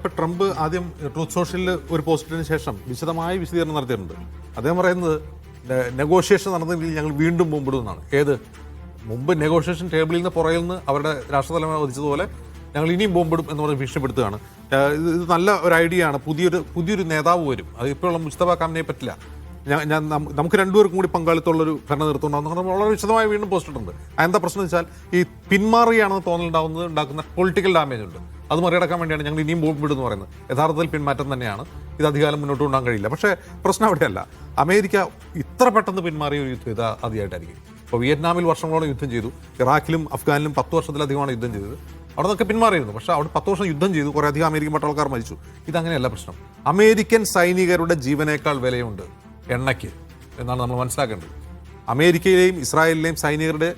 ഇപ്പോൾ ട്രംപ് ആദ്യം ട്രൂത്ത് സോഷ്യലിൽ ഒരു പോസ്റ്റിന് ശേഷം വിശദമായ വിശദീകരണം നടത്തിയിട്ടുണ്ട്. അദ്ദേഹം പറയുന്നത് നെഗോഷിയേഷൻ നടന്നെങ്കിൽ ഞങ്ങൾ വീണ്ടും മുമ്പിടുന്നതാണ്. മുമ്പ് നെഗോഷിയേഷൻ ടേബിളിൽ നിന്ന് പുറകിൽ നിന്ന് അവരുടെ രാഷ്ട്രതലവൻ വധിച്ചതുപോലെ ഞങ്ങൾ ഇനിയും ബോംബിടും എന്ന് പറഞ്ഞ് ഭീഷണിപ്പെടുത്തുകയാണ്. ഇത് നല്ല ഒരു ഐഡിയ ആണ്. പുതിയൊരു നേതാവ് വരും. അത് ഇപ്പോഴുള്ള മുസ്തഫ കാമിനെ പറ്റില്ല. നമുക്ക് രണ്ടുപേർക്കും കൂടി പങ്കാളിത്തമുള്ളൊരു ഭരണ നേതൃത്വം ഉണ്ടാകുന്ന വളരെ വിശദമായി വീണ്ടും പോസ്റ്റ് ഇട്ടുണ്ട്. എന്താ പ്രശ്നം വെച്ചാൽ ഈ പിന്മാറുകയാണെന്ന് ഉണ്ടാക്കുന്ന പൊളിറ്റിക്കൽ ഡാമേജ് ഉണ്ട്. അത് മറികടക്കാൻ വേണ്ടിയാണ് ഞങ്ങൾ ഇനിയും ബോംബിടുമെന്ന് പറയുന്നത്. യഥാർത്ഥത്തിൽ പിന്മാറ്റം തന്നെയാണ്. ഇത് അധികാലം മുന്നോട്ട് കൊണ്ടുപോകാൻ കഴിയില്ല. പക്ഷേ പ്രശ്നം അവിടെയല്ല. അമേരിക്ക ഇത്ര പെട്ടെന്ന് പിന്മാറിയ ഒരു യുദ്ധം ഇത് ആദ്യമായിട്ടായിരിക്കും. ഇപ്പോൾ വിയറ്റ്നാമിൽ വർഷങ്ങളോളം യുദ്ധം ചെയ്തു. ഇറാഖിലും അഫ്ഗാനിലും 10 വർഷത്തിലധികമാണ് യുദ്ധം ചെയ്തത്. അവിടെ നിന്നൊക്കെ പിന്മാറിയിരുന്നു. പക്ഷേ അവിടെ 10 വർഷം യുദ്ധം ചെയ്തു. കുറേ അധികം അമേരിക്കൻ പട്ടാളക്കാർ മരിച്ചു. ഇതങ്ങനെയല്ല പ്രശ്നം. അമേരിക്കൻ സൈനികരുടെ ജീവനേക്കാൾ വിലയുണ്ട് എണ്ണയ്ക്ക് എന്നാണ് നമ്മൾ മനസ്സിലാക്കേണ്ടത്. അമേരിക്കയിലെയും ഇസ്രായേലിലെയും സൈനികരുടെ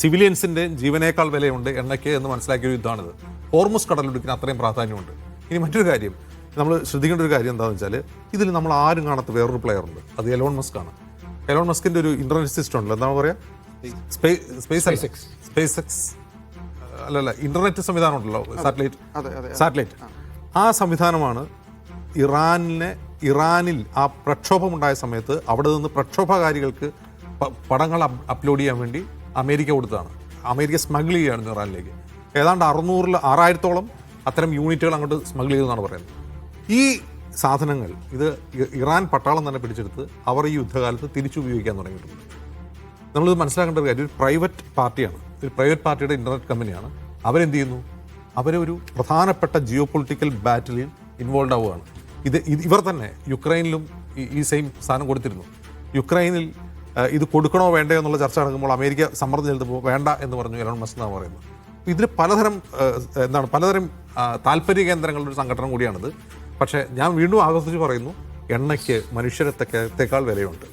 സിവിലിയൻസിൻ്റെയും ജീവനേക്കാൾ വിലയുണ്ട് എണ്ണയ്ക്ക് എന്ന് മനസ്സിലാക്കിയ ഒരു യുദ്ധമാണിത്. ഹോർമുസ് കടലിടുക്കിന് അത്രയും പ്രാധാന്യമുണ്ട്. ഇനി മറ്റൊരു കാര്യം നമ്മൾ ശ്രദ്ധിക്കേണ്ട ഒരു കാര്യം എന്താണെന്ന് വെച്ചാൽ ഇതിൽ നമ്മൾ ആരും കാണാത്ത വേറൊരു പ്ലെയർ ഉണ്ട്. അത് എലോൺ മസ്ക് ആണ്. എലോൺ മസ്കിൻ്റെ ഒരു ഇൻ്റർനെറ്റ് സിസ്റ്റം ഉണ്ടല്ലോ, എന്താണ് പറയുക, സ്പേസ് എക്സ് അല്ലല്ല ഇൻ്റർനെറ്റ് സംവിധാനം ഉണ്ടല്ലോ, സാറ്റലൈറ്റ്. ആ സംവിധാനമാണ് ഇറാനിൽ ആ പ്രക്ഷോഭമുണ്ടായ സമയത്ത് അവിടെ നിന്ന് പ്രക്ഷോഭകാരികൾക്ക് പടങ്ങൾ അപ്ലോഡ് ചെയ്യാൻ വേണ്ടി അമേരിക്ക കൊടുത്തതാണ്. അമേരിക്ക സ്മഗിൾ ചെയ്യുകയാണ് ഇറാനിലേക്ക്. ഏതാണ്ട് 6,000-ഓളം അത്തരം യൂണിറ്റുകൾ അങ്ങോട്ട് സ്മഗിൾ ചെയ്തെന്നാണ് പറയുന്നത്. ഈ സാധനങ്ങൾ ഇത് ഇറാൻ പട്ടാളം തന്നെ പിടിച്ചെടുത്ത് അവർ ഈ യുദ്ധകാലത്ത് തിരിച്ചുപയോഗിക്കാൻ തുടങ്ങിയിട്ടുണ്ട്. നമ്മളിത് മനസ്സിലാക്കേണ്ട ഒരു കാര്യം, ഒരു പ്രൈവറ്റ് പാർട്ടിയാണ്, ഒരു പ്രൈവറ്റ് പാർട്ടിയുടെ ഇൻ്റർനെറ്റ് കമ്പനിയാണ്. അവരെന്ത് ചെയ്യുന്നു, അവരൊരു പ്രധാനപ്പെട്ട ജിയോ പൊളിറ്റിക്കൽ ബാറ്റിലിൽ ഇൻവോൾവ് ആവുകയാണ്. ഇവർ തന്നെ യുക്രൈനിലും ഈ സെയിം സാധനം കൊടുത്തിരുന്നു. യുക്രൈനിൽ ഇത് കൊടുക്കണോ വേണ്ടയോ എന്നുള്ള ചർച്ച നടക്കുമ്പോൾ അമേരിക്ക സമ്മർദ്ദം ചെലുത്തുമ്പോൾ വേണ്ട എന്ന് പറഞ്ഞു എലോൺ മസ്ക് എന്നാണ് പറയുന്നത്. ഇതിൽ പലതരം താല്പര്യ കേന്ദ്രങ്ങളുടെ ഒരു സംഘടന കൂടിയാണിത്. പക്ഷേ ഞാൻ വീണ്ടും ആവർത്തിച്ച് പറയുന്നു, എണ്ണയ്ക്ക് മനുഷ്യരത്തേക്കാൾ വിലയുണ്ട്.